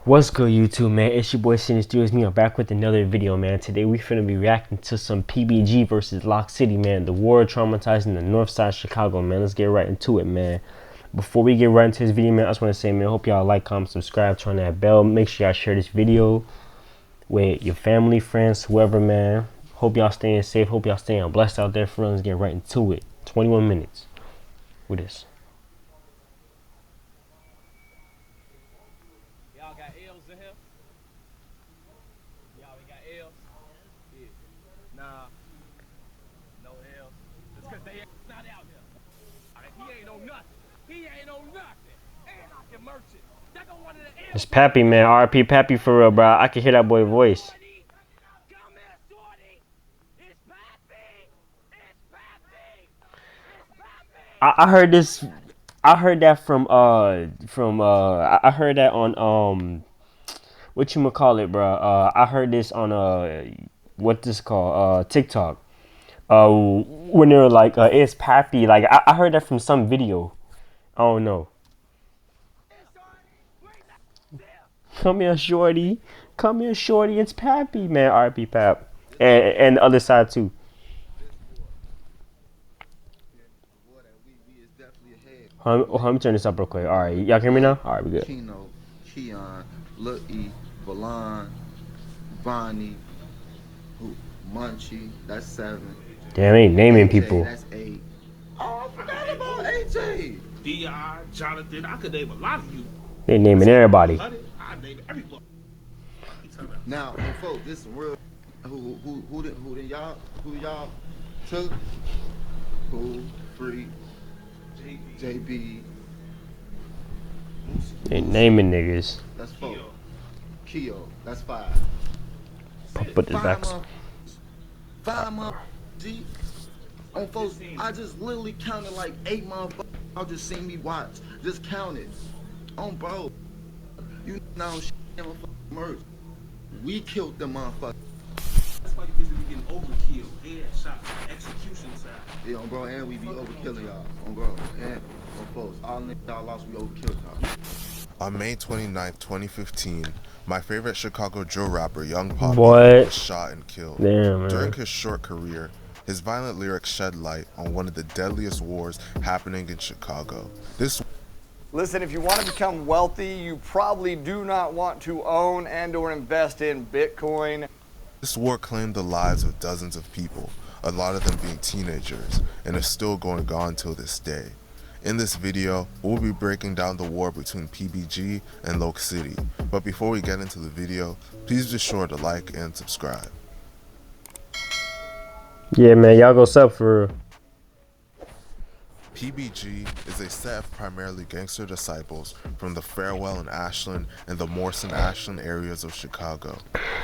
What's good, YouTube, man? It's your boy Sinister. It's me. I'm back with another video, man. Today we finna be reacting to some PBG versus LOC City, man. The war traumatizing the north side of Chicago, man. Let's get right into it, man. Before we get right into this video, man, I just want to say, man, hope y'all like, comment, subscribe, turn that bell. Make sure y'all share this video with your family, friends, whoever, man. Hope y'all staying safe. Hope y'all staying blessed out there, for real. Let's get right into it. 21 minutes with this. Y'all got L's in here? Y'all got L's? Yeah. Nah. No L's. It's cause they ain't not out here. Alright, he ain't on nothing. He ain't on nothing. And I can merch it. That go one of the L's. It's Pappy, man. RP Pappy for real, bro. I can hear that boy voice. Come here, shorty. It's Pappy. It's Pappy. It's Pappy. I heard this. I heard that from I heard that on what you call it, bro. I heard this on what this called TikTok. When they were like it's Pappy. Like I heard that from some video. I don't know. Come here, shorty. Come here, shorty. It's Pappy, man. RP Pap, and the other side too. Let me turn this up real quick. All right, y'all hear me now? All right, we good. Keno, Keon, Lil E, Valon, Bonnie, Munchie, that's 7. Damn, they ain't naming AJ, people. That's 8. Oh, I forgot about AJ. D.I., Jonathan, I could name a lot of you. They naming everybody. I name everybody. Now, folks, this is real. Who y'all took? Who? Free. JB. They naming niggas. That's 4. Keo. That's 5. Put this back. 5 months. G. On folks, I just literally counted like 8 motherfuckers. Y'all just seen me watch. Just counted. On bro. You know shit merch. We killed them motherfuckers. That's why you be getting overkill, headshot, execution side. Yeah, on bro, and we be overkilling y'all. On bro, and on folks. All niggas y'all lost, we overkilled y'all. On May 29th, 2015, my favorite Chicago drill rapper, Young Poppy, What? was shot and killed. Damn, man. During his short career, his violent lyrics shed light on one of the deadliest wars happening in Chicago. Listen, if you want to become wealthy, you probably do not want to own and or invest in Bitcoin. This war claimed the lives of dozens of people, a lot of them being teenagers, and is still going on till this day. In this video, we'll be breaking down the war between PBG and LOC City. But before we get into the video, please be sure to like and subscribe. Yeah, man, y'all go sub for real. PBG is a set of primarily gangster disciples from the Farewell and Ashland and the Morrison Ashland areas of Chicago.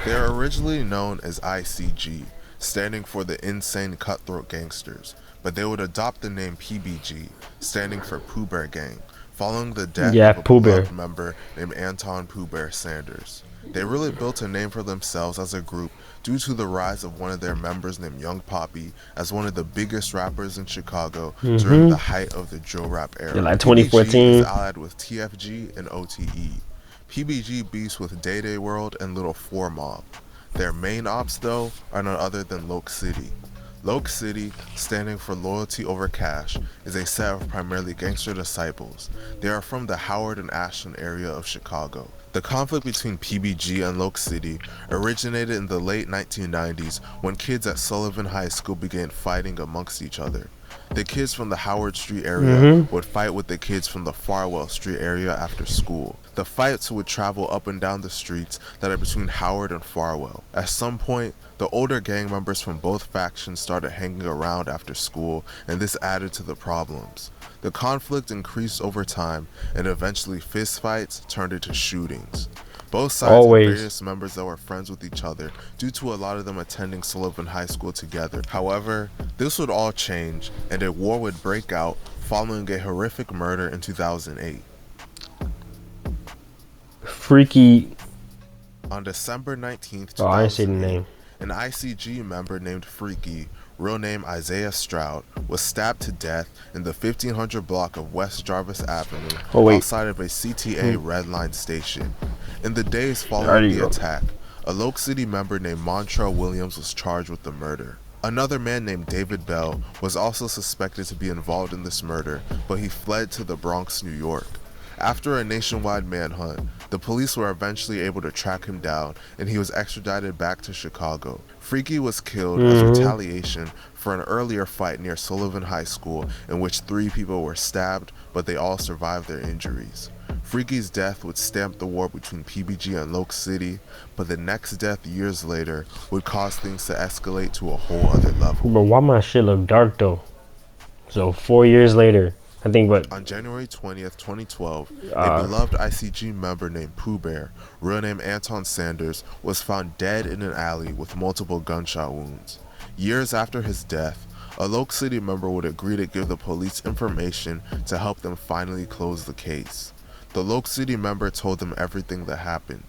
They are originally known as ICG, standing for the Insane Cutthroat Gangsters, but they would adopt the name PBG, standing for Pooh Bear Gang, following the death of a beloved member named Anton Pooh Bear Sanders. They really built a name for themselves as a group due to the rise of one of their members named Young Poppy as one of the biggest rappers in Chicago during the height of the drill rap era. Yeah, like 2014. PBG is allied with TFG and OTE. PBG beefs with Day Day World and Little 4 Mob. Their main ops, though, are none other than LOC City. LOC City, standing for Loyalty Over Cash, is a set of primarily gangster disciples. They are from the Howard and Ashland area of Chicago. The conflict between PBG and LOC City originated in the late 1990s when kids at Sullivan High School began fighting amongst each other. The kids from the Howard Street area would fight with the kids from the Farwell Street area after school. The fights would travel up and down the streets that are between Howard and Farwell. At some point, the older gang members from both factions started hanging around after school, and this added to the problems. The conflict increased over time, and eventually fistfights turned into shootings. Both sides had various members that were friends with each other due to a lot of them attending Sullivan High School together. However, this would all change, and a war would break out following a horrific murder in 2008. Freaky. On December 19th, 2008, I didn't say the name. An ICG member named Freaky real name Isaiah Stroud, was stabbed to death in the 1500 block of West Jarvis Avenue outside of a CTA Red Line station. In the days following the attack, a LOC City member named Montrell Williams was charged with the murder. Another man named David Bell was also suspected to be involved in this murder, but he fled to the Bronx, New York. After a nationwide manhunt, the police were eventually able to track him down and he was extradited back to Chicago. Freaky was killed as retaliation for an earlier fight near Sullivan High School in which 3 people were stabbed, but they all survived their injuries. Freaky's death would stamp the war between PBG and LOC City, but the next death years later would cause things to escalate to a whole other level. But why my shit look dark though? So 4 years later, I think what? On January 20th, 2012, a beloved ICG member named Pooh Bear, real name Anton Sanders, was found dead in an alley with multiple gunshot wounds. Years after his death, a LOC City member would agree to give the police information to help them finally close the case. The LOC City member told them everything that happened.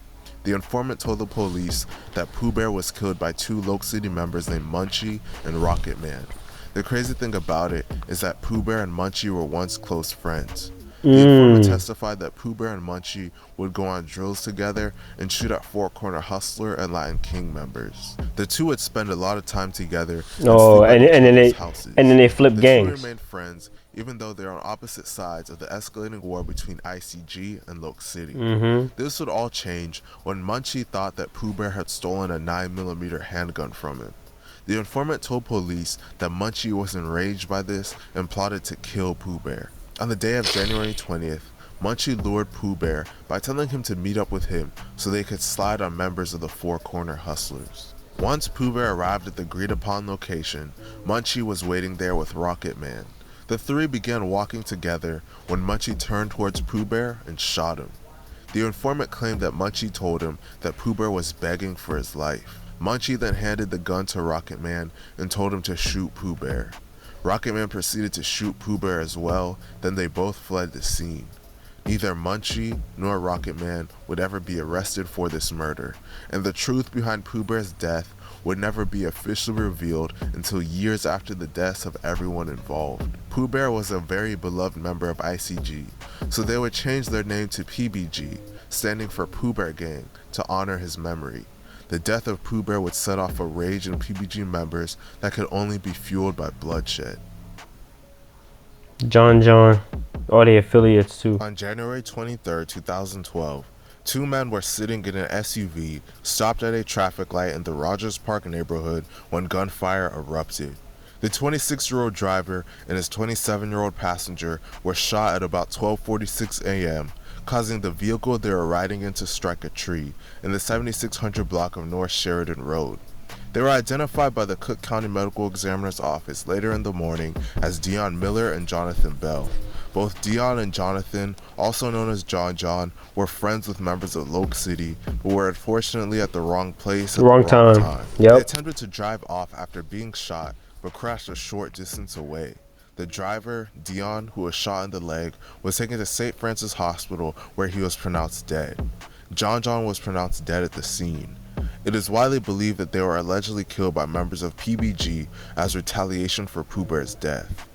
The informant told the police that Pooh Bear was killed by 2 LOC City members named Munchie and Rocket Man. The crazy thing about it is that Pooh Bear and Munchie were once close friends. The informant testified that Pooh Bear and Munchie would go on drills together and shoot at Four Corner Hustler and Latin King members. The 2 would spend a lot of time together and then they flipped gangs. The 2 remained friends even though they're on opposite sides of the escalating war between ICG and LOC City. This would all change when Munchie thought that Pooh Bear had stolen a 9mm handgun from him. The informant told police that Munchie was enraged by this and plotted to kill Pooh Bear. On the day of January 20th, Munchie lured Pooh Bear by telling him to meet up with him so they could slide on members of the Four Corner Hustlers. Once Pooh Bear arrived at the agreed-upon location, Munchie was waiting there with Rocket Man. The 3 began walking together when Munchie turned towards Pooh Bear and shot him. The informant claimed that Munchie told him that Pooh Bear was begging for his life. Munchie then handed the gun to Rocket Man and told him to shoot Pooh Bear. Rocket Man proceeded to shoot Pooh Bear as well, then they both fled the scene. Neither Munchie nor Rocket Man would ever be arrested for this murder, and the truth behind Pooh Bear's death would never be officially revealed until years after the deaths of everyone involved. Pooh Bear was a very beloved member of ICG, so they would change their name to PBG, standing for Pooh Bear Gang, to honor his memory. The death of Pooh Bear would set off a rage in PBG members that could only be fueled by bloodshed. John, all the affiliates too. On January 23, 2012, 2 men were sitting in an SUV stopped at a traffic light in the Rogers Park neighborhood when gunfire erupted. The 26-year-old driver and his 27-year-old passenger were shot at about 12:46 a.m., causing the vehicle they were riding in to strike a tree in the 7600 block of North Sheridan Road. They were identified by the Cook County Medical Examiner's Office later in the morning as Dion Miller and Jonathan Bell. Both Dion and Jonathan, also known as John, were friends with members of LOC City, but were unfortunately at the wrong place at the wrong time. They attempted to drive off after being shot, but crashed a short distance away. The driver, Dion, who was shot in the leg, was taken to St. Francis Hospital where he was pronounced dead. John was pronounced dead at the scene. It is widely believed that they were allegedly killed by members of PBG as retaliation for Pooh Bear's death.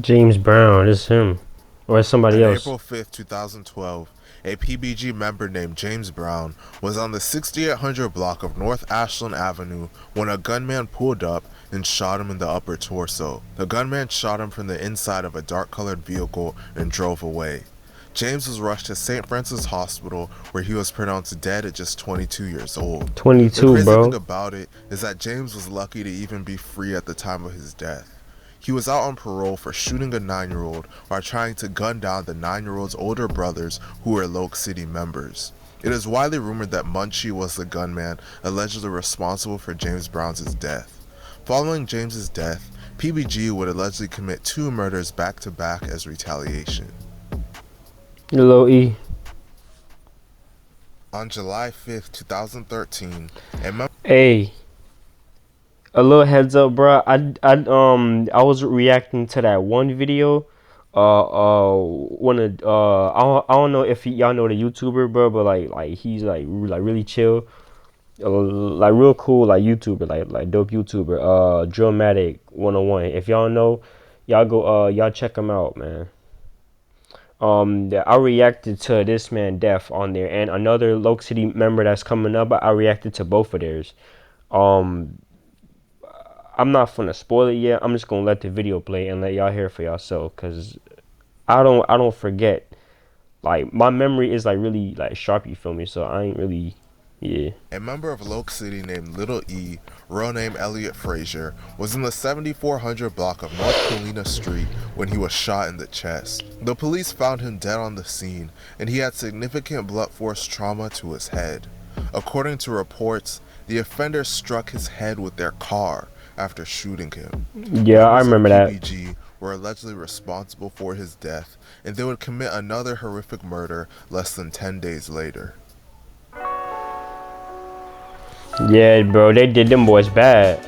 James Brown, it's him. Or it's somebody else. On April 5th, 2012, a PBG member named James Brown was on the 6800 block of North Ashland Avenue when a gunman pulled up and shot him in the upper torso. The gunman shot him from the inside of a dark-colored vehicle and drove away. James was rushed to St. Francis Hospital where he was pronounced dead at just 22 years old. 22, the crazy bro. thing about it is that James was lucky to even be free at the time of his death. He was out on parole for shooting a 9-year-old while trying to gun down the 9-year-old's older brothers who were LOC City members. It is widely rumored that Munchie was the gunman allegedly responsible for James Brown's death. Following James's death, PBG would allegedly commit 2 murders back-to-back as retaliation. Lil E. On July 5th, 2013, a little heads up, bro. I was reacting to that one video. One of I don't know if y'all know the YouTuber, bro, but like he's like really chill. like real cool, like YouTuber, like dope YouTuber, Drillmatic 101. If y'all know, y'all go y'all check him out, man. I reacted to this man death on there, and another LOC City member that's coming up. I reacted to both of theirs. Um, I'm not gonna spoil it yet. I'm just gonna let the video play and let y'all hear it for yourself, cause I don't forget. Like my memory is like really like sharp. You feel me? So I ain't really, yeah. A member of LOC City named Little E, real name Elliot Frazier, was in the 7400 block of North Colina Street when he was shot in the chest. The police found him dead on the scene, and he had significant blunt force trauma to his head. According to reports, the offender struck his head with their car after shooting him. Yeah, I Members of remember that. PBG were allegedly responsible for his death, and they would commit another horrific murder less than 10 days later. Yeah, bro, they did them boys bad.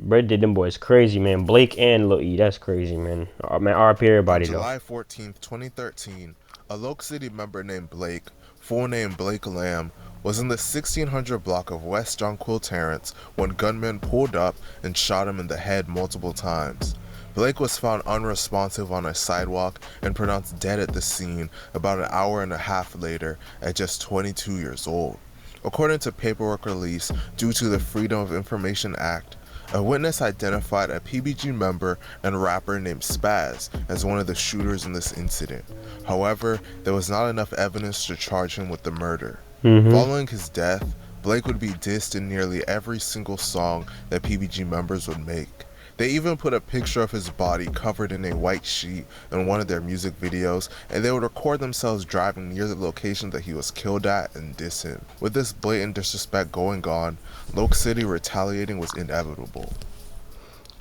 Bro, did them boys crazy, man. Blake and Lil E, that's crazy, man. Man, RP On everybody though. July 14th, 2013, a LOC City member named Blake, full name Blake Lamb, was in the 1600 block of West Jonquil Terrace when gunmen pulled up and shot him in the head multiple times. Blake was found unresponsive on a sidewalk and pronounced dead at the scene about an hour and a half later at just 22 years old. According to paperwork released due to the Freedom of Information Act, a witness identified a PBG member and rapper named Spaz as one of the shooters in this incident. However, there was not enough evidence to charge him with the murder. Following his death, Blake would be dissed in nearly every single song that PBG members would make. They even put a picture of his body covered in a white sheet in one of their music videos, and they would record themselves driving near the location that he was killed at and diss him. With this blatant disrespect going on, LOC City retaliating was inevitable.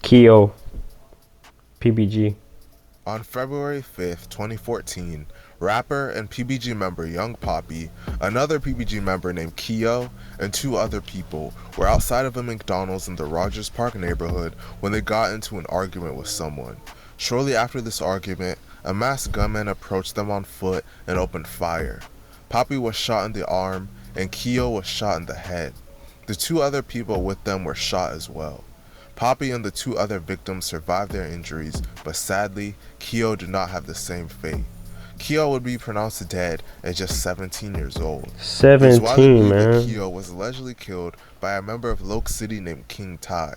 Keo, PBG. On February 5th, 2014, rapper and PBG member Young Poppy, another PBG member named Keo, and two other people were outside of a McDonald's in the Rogers Park neighborhood when they got into an argument with someone. Shortly after this argument, a masked gunman approached them on foot and opened fire. Poppy was shot in the arm, and Keo was shot in the head. The two other people with them were shot as well. Poppy and the two other victims survived their injuries, but sadly, Keo did not have the same fate. Keo would be pronounced dead at just 17 years old. It is widely 17, believed that man. Keo was allegedly killed by a member of LOC City named King Ty.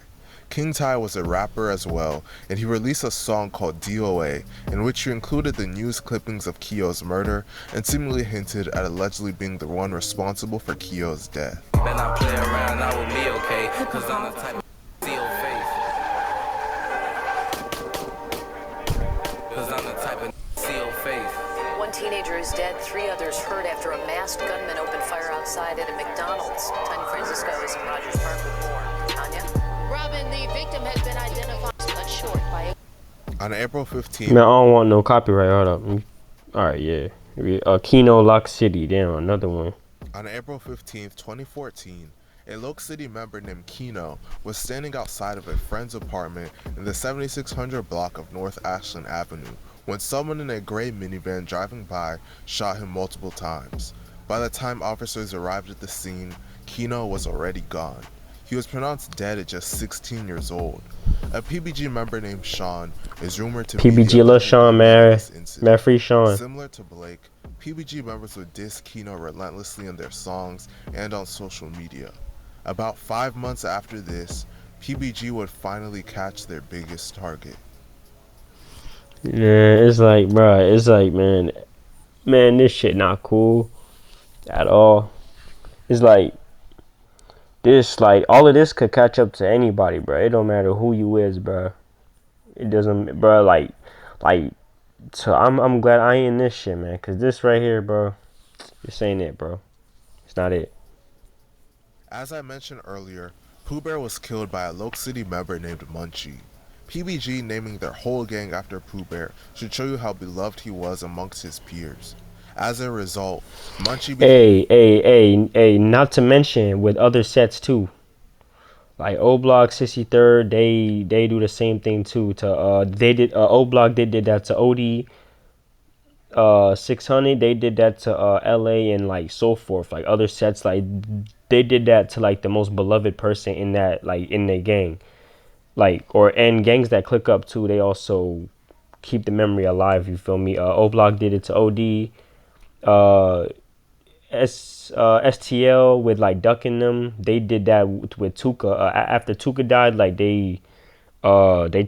King Ty was a rapper as well, and he released a song called DOA, in which he included the news clippings of Keo's murder and seemingly hinted at allegedly being the one responsible for Keo's death. Better not play around, not with me, okay? Cause I'm the type of seal face. Cause I'm the type of seal face. One teenager is dead, 3 others hurt after a masked gunman opened fire outside at a McDonald's. Tanya Francisco is in Rogers Park with more. Tanya? Robin, the victim has been identified as cut short by a... On April 15th, Man, I don't want no copyright. Hold up. Alright, yeah. Keno LOC City. Damn, another one. On April 15th, 2014, a LOC City member named Keno was standing outside of a friend's apartment in the 7600 block of North Ashland Avenue when someone in a gray minivan driving by shot him multiple times. By the time officers arrived at the scene, Keno was already gone. He was pronounced dead at just 16 years old. A PBG member named Sean is rumored to be PBG the Lil other Sean, victim man. in this incident. Man, free Sean. Similar to Blake, PBG members would diss Keno relentlessly in their songs and on social media. About 5 months after this, PBG would finally catch their biggest target. Yeah, it's like, bruh, it's like, man, this shit not cool at all. It's like, all of this could catch up to anybody, bruh. It don't matter who you is, bruh. It doesn't, bruh, so I'm glad I ain't in this shit, man, cause this right here, bro, this ain't it, bro. It's not it. As I mentioned earlier, Pooh Bear was killed by a LOC City member named Munchie. PBG naming their whole gang after Pooh Bear should show you how beloved he was amongst his peers. As a result, Munchie became... Hey, not to mention with other sets too. Like O Block 63rd, they do the same thing too. They did O Block did that to OD 600, they did that to LA and like so forth. Like other sets like they did that to like the most beloved person in that like in their gang, like or and gangs that click up too. They also keep the memory alive. You feel me? O Block did it to OD. Uh, STL with like ducking them. They did that with Tuka. After Tuka died, like they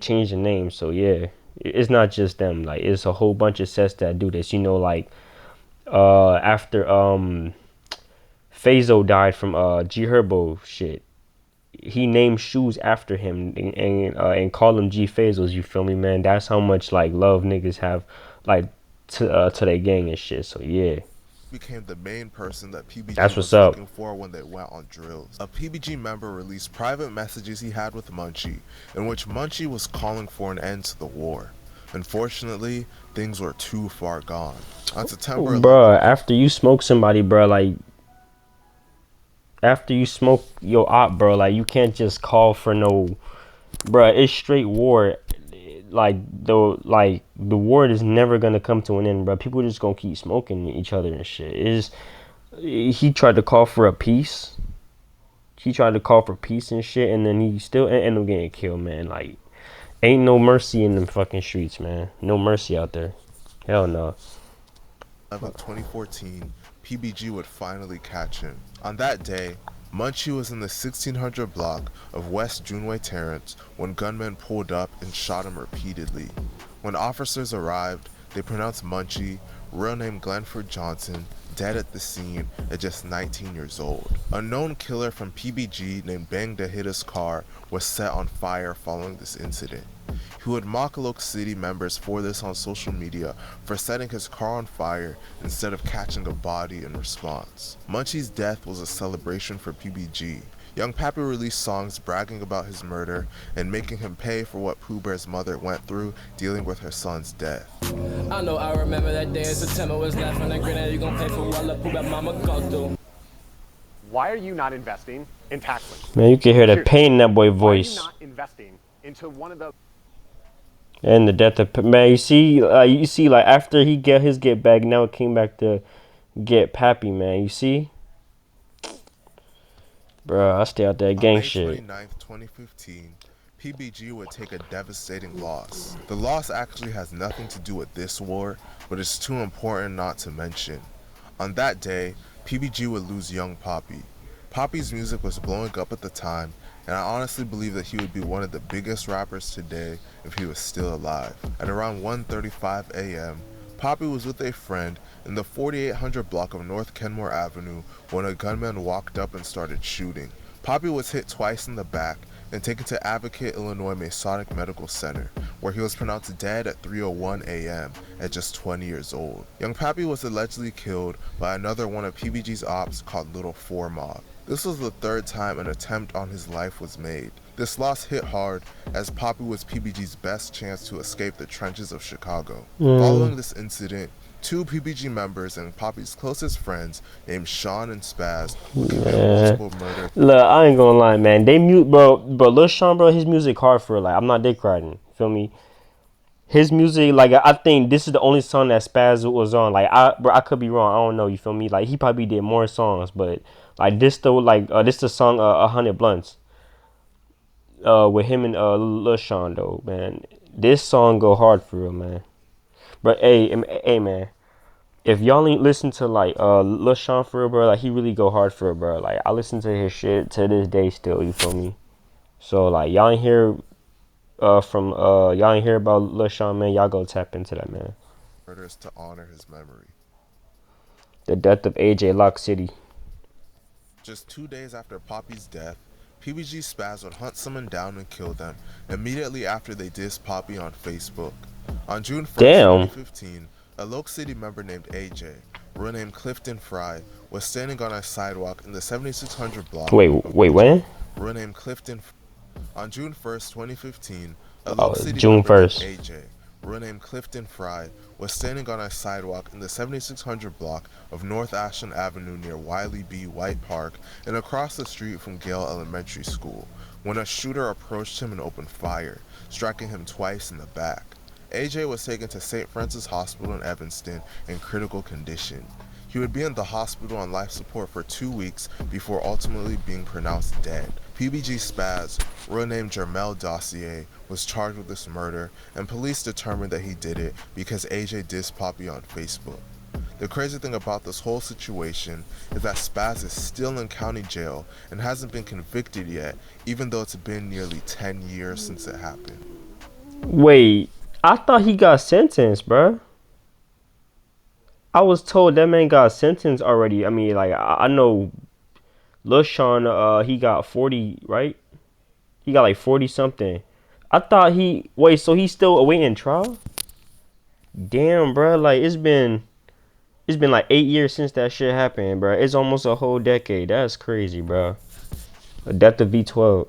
changed the name. So yeah, it's not just them. Like it's a whole bunch of sets that do this. You know, like after Fazo died from G Herbo shit. He named shoes after him and call them G Fazos. You feel me, man? That's how much like love niggas have like to their gang and shit. So yeah. Became the main person that PBG That's was what's up. looking for when they went on drills. A PBG member released private messages he had with Munchie, in which Munchie was calling for an end to the war. Unfortunately, things were too far gone. On September 11th, Bruh, after you smoke somebody, bruh, like after you smoke your op, bro, like you can't just call for no, bruh, it's straight war. Like the war is never gonna come to an end, bro. People just gonna keep smoking each other and shit. He tried to call for a peace. He tried to call for peace and shit, and then he still ended up getting killed, man. Like, ain't no mercy in them fucking streets, man. No mercy out there. Hell no. 2014, PBG would finally catch him. On that day, Munchie was in the 1600 block of West Juneway Terrace when gunmen pulled up and shot him repeatedly. When officers arrived, they pronounced Munchie, real name Glenford Johnson, dead at the scene at just 19 years old. A known killer from PBG named Bang Da Hit car was set on fire following this incident. He would mock LOC City members for this on social media for setting his car on fire instead of catching a body in response. Munchie's death was a celebration for PBG. Young Pappy released songs bragging about his murder and making him pay for what Pooh Bear's mother went through dealing with her son's death. I know I remember that day in September was laughing and grinning. You gon' pay for what Pooh Bear mama go through. Why are you not investing in tax liens? Man, you can hear the pain in that boy voice. Why are you not investing into one of the... And the death of man, you see, like after he get back, now it came back to get Pappy, man. You see, bro, I stay out that gang shit. On May 29th, 2015, PBG would take a devastating loss. The loss actually has nothing to do with this war, but it's too important not to mention. On that day, PBG would lose young Poppy. Poppy's music was blowing up at the time, and I honestly believe that he would be one of the biggest rappers today if he was still alive. At around 1:35 a.m., Poppy was with a friend in the 4800 block of North Kenmore Avenue when a gunman walked up and started shooting. Poppy was hit twice in the back and taken to Advocate, Illinois Masonic Medical Center, where he was pronounced dead at 3:01 a.m. at just 20 years old. Young Pappy was allegedly killed by another one of PBG's ops called Little Four Mob. This was the third time an attempt on his life was made. This loss hit hard as Poppy was PBG's best chance to escape the trenches of Chicago. Following this incident, two PBG members and Poppy's closest friends named Sean and Spaz would commit multiple murders. Look, I ain't gonna lie, man. They mute, bro. Lil Sean, bro, his music hard for like. I'm not dick riding. Feel me? His music, like I think this is the only song that Spaz was on. Like I could be wrong. I don't know. You feel me? Like he probably did more songs, but like this though, like this the song 100 Blunts. With him and Lil Sean though, man. This song go hard for real, man. But hey, man. If y'all ain't listen to like Lil Sean for real, bro, like he really go hard for real, bro. Like I listen to his shit to this day still. You feel me? So like y'all ain't hear y'all ain't hear about Lil Sean, man. Y'all go tap into that, man. Murders to honor his memory. The death of AJ LOC City. Just 2 days after Poppy's death, PBG Spaz would hunt someone down and kill them immediately after they dissed Poppy on Facebook. On June 1st, 2015, a LOC City member named AJ, real name Clifton Fry, was standing on a sidewalk in the 7600 block. Wait, when? Real name Clifton. On June 1st, 2015, a LOC City June member 1st. named AJ, real name Clifton Fry, was standing on a sidewalk in the 7600 block of North Ashland Avenue near Wiley B. White Park and across the street from Gale Elementary School when a shooter approached him and opened fire, striking him twice in the back. AJ was taken to St. Francis Hospital in Evanston in critical condition. He would be in the hospital on life support for 2 weeks before ultimately being pronounced dead. PBG Spaz, real name Jermel Dossier, was charged with this murder, and police determined that he did it because AJ dissed Poppy on Facebook. The crazy thing about this whole situation is that Spaz is still in county jail and hasn't been convicted yet, even though it's been nearly 10 years since it happened. Wait, I thought he got sentenced, bruh. I was told that man got sentenced already. I mean, like, I know Lil Sean, he got 40, right? He got like 40 something. I thought wait, so he's still awaiting trial? Damn, bruh, like, it's been like 8 years since that shit happened, bruh. It's almost a whole decade. That's crazy, bruh. The death of V12.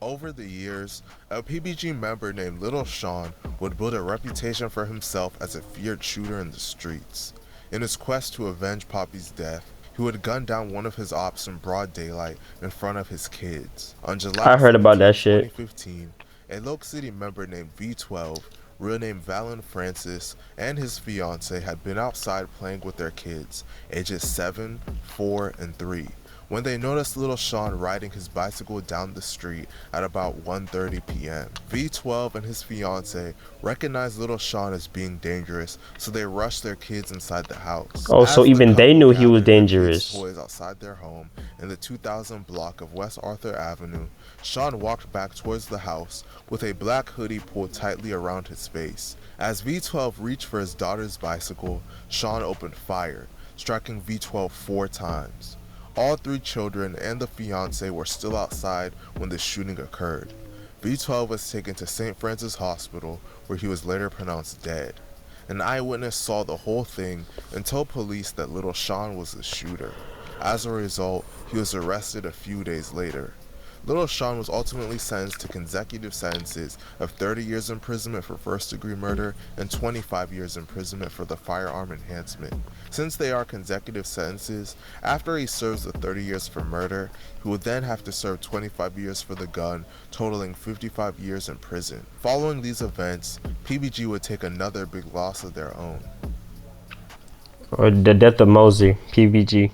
Over the years, a PBG member named Little Sean would build a reputation for himself as a feared shooter in the streets. In his quest to avenge Poppy's death, he would gun down one of his ops in broad daylight in front of his kids. On July I heard about that 17, shit. 2015, a LOC City member named V12, real name Valen Francis, and his fiance had been outside playing with their kids, ages 7, 4, and 3, when they noticed Little Sean riding his bicycle down the street at about 1:30 p.m. V12 and his fiance recognized Little Sean as being dangerous, so they rushed their kids inside the house. Oh, As so the even they couple knew he was gathered their kids' dangerous. toys outside their home in the 2000 block of West Arthur Avenue, Sean walked back towards the house with a black hoodie pulled tightly around his face. As V12 reached for his daughter's bicycle, Sean opened fire, striking V12 4 times. All 3 children and the fiance were still outside when the shooting occurred. V12 was taken to St. Francis Hospital, where he was later pronounced dead. An eyewitness saw the whole thing and told police that Little Sean was the shooter. As a result, he was arrested a few days later. Little Sean was ultimately sentenced to consecutive sentences of 30 years imprisonment for first-degree murder and 25 years imprisonment for the firearm enhancement. Since they are consecutive sentences, after he serves the 30 years for murder, he would then have to serve 25 years for the gun, totaling 55 years in prison. Following these events, PBG would take another big loss of their own. Or the death of Mosey, PBG.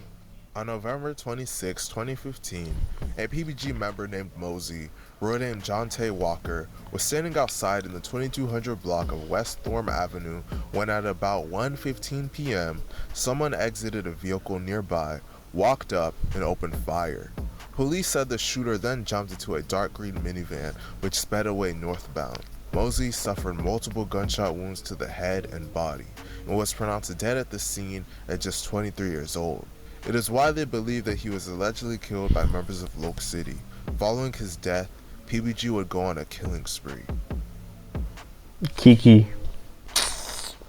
On November 26, 2015, a PBG member named Mosey, real name John Tay Walker, was standing outside in the 2200 block of West Thorn Avenue when at about 1:15 p.m., someone exited a vehicle nearby, walked up, and opened fire. Police said the shooter then jumped into a dark green minivan which sped away northbound. Mosey suffered multiple gunshot wounds to the head and body and was pronounced dead at the scene at just 23 years old. It is widely believed that he was allegedly killed by members of LOC City. Following his death, PBG would go on a killing spree. Kiki.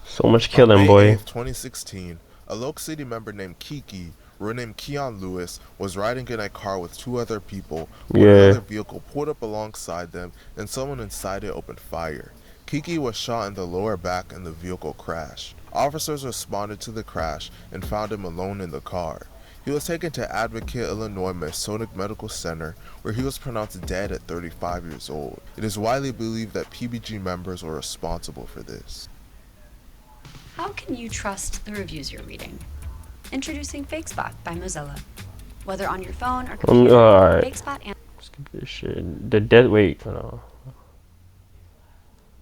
So much killing, On May boy. 8th, 2016, a LOC City member named Kiki, real name Keon Lewis, was riding in a car with 2 other people when another vehicle pulled up alongside them and someone inside it opened fire. Kiki was shot in the lower back and the vehicle crashed. Officers responded to the crash and found him alone in the car. He was taken to Advocate, Illinois Masonic Medical Center, where he was pronounced dead at 35 years old. It is widely believed that PBG members were responsible for this. How can you trust the reviews you're reading? Introducing FakeSpot by Mozilla. Whether on your phone or computer, Alright. FakeSpot and Skip this shit. The death. Wait. Hold on.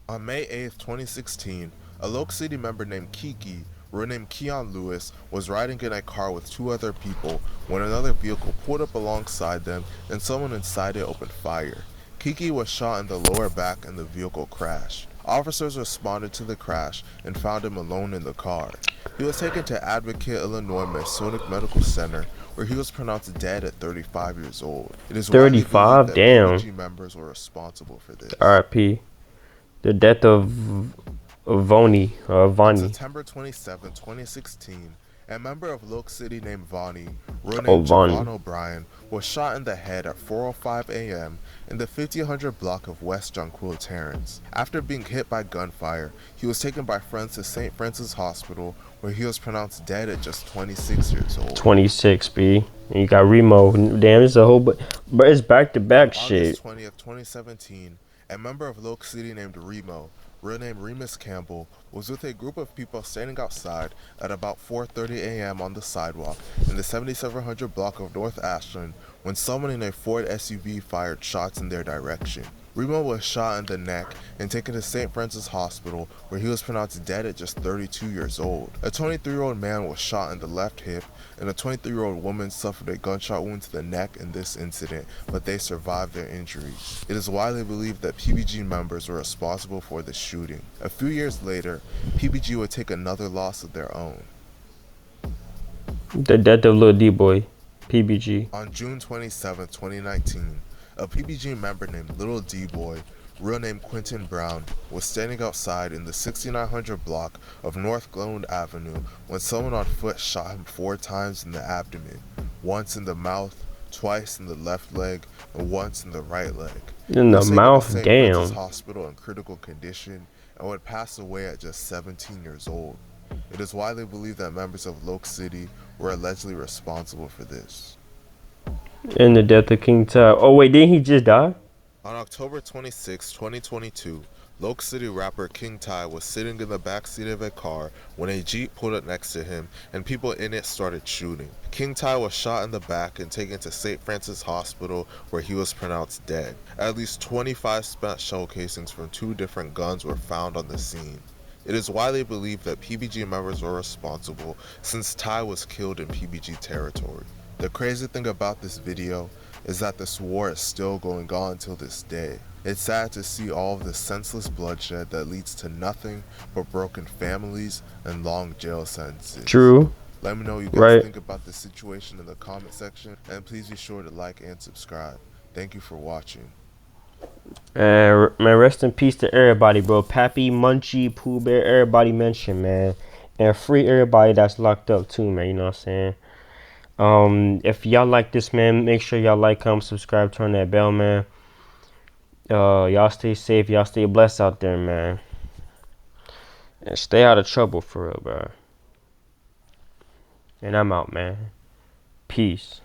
On May 8th, 2016, a LOC City member named Kiki, real name Keon Lewis, was riding in a car with 2 other people when another vehicle pulled up alongside them and someone inside it opened fire. Kiki was shot in the lower back and the vehicle crashed. Officers responded to the crash and found him alone in the car. He was taken to Advocate, Illinois Masonic Medical Center, where he was pronounced dead at 35 years old. It is widely 35? believed that Damn. PBG members were responsible for this. R.I.P. The death of Voni. On Vani. September 27, 2016, a member of LOC City named Vonnie, real Oh, name Vonnie. Javon O'Brien, was shot in the head at 4:05 a.m. in the 5000 block of West Jonquil Terrace. After being hit by gunfire, he was taken by friends to St. Francis Hospital, where he was pronounced dead at just 26 years old. 26, B. And you got Remo. Damn, it's a whole. But it's back to back On shit. August 20th, 2017, a member of LOC City named Remo, real name Remus Campbell, was with a group of people standing outside at about 4:30 a.m. on the sidewalk in the 7700 block of North Ashland when someone in a Ford SUV fired shots in their direction. Remo was shot in the neck and taken to St. Francis Hospital, where he was pronounced dead at just 32 years old. A 23-year-old man was shot in the left hip, and a 23-year-old woman suffered a gunshot wound to the neck in this incident, but they survived their injuries. It is widely believed that PBG members were responsible for the shooting. A few years later, PBG would take another loss of their own. The death of Lil D-Boy, PBG. On June 27, 2019, a PBG member named Little D-Boy, real name Quentin Brown, was standing outside in the 6900 block of North Glenwood Avenue when someone on foot shot him 4 times in the abdomen, once in the mouth, twice in the left leg, and once in the right leg. In the mouth, St. damn. Francis Hospital in critical condition and would pass away at just 17 years old. It is widely believed that members of LOC City were allegedly responsible for this. And the death of King Ty. Oh wait, didn't he just die? On October 26, 2022, LOC City rapper King Ty was sitting in the backseat of a car when a Jeep pulled up next to him and people in it started shooting. King Ty was shot in the back and taken to St. Francis Hospital, where he was pronounced dead. At least 25 spent shell casings from 2 different guns were found on the scene. It is widely believed that PBG members were responsible since Ty was killed in PBG territory. The crazy thing about this video is that this war is still going on till this day. It's sad to see all of the senseless bloodshed that leads to nothing but broken families and long jail sentences. True. Let me know what you guys think about this situation in the comment section, and please be sure to like and subscribe. Thank you for watching. Man, rest in peace to everybody, bro. Pappy, Munchie, Pooh Bear, everybody mentioned, man. And free everybody that's locked up too, man. You know what I'm saying? If y'all like this, man, make sure y'all like, comment, subscribe, turn that bell, man. Y'all stay safe, y'all stay blessed out there, man. And stay out of trouble for real, bro. And I'm out, man. Peace.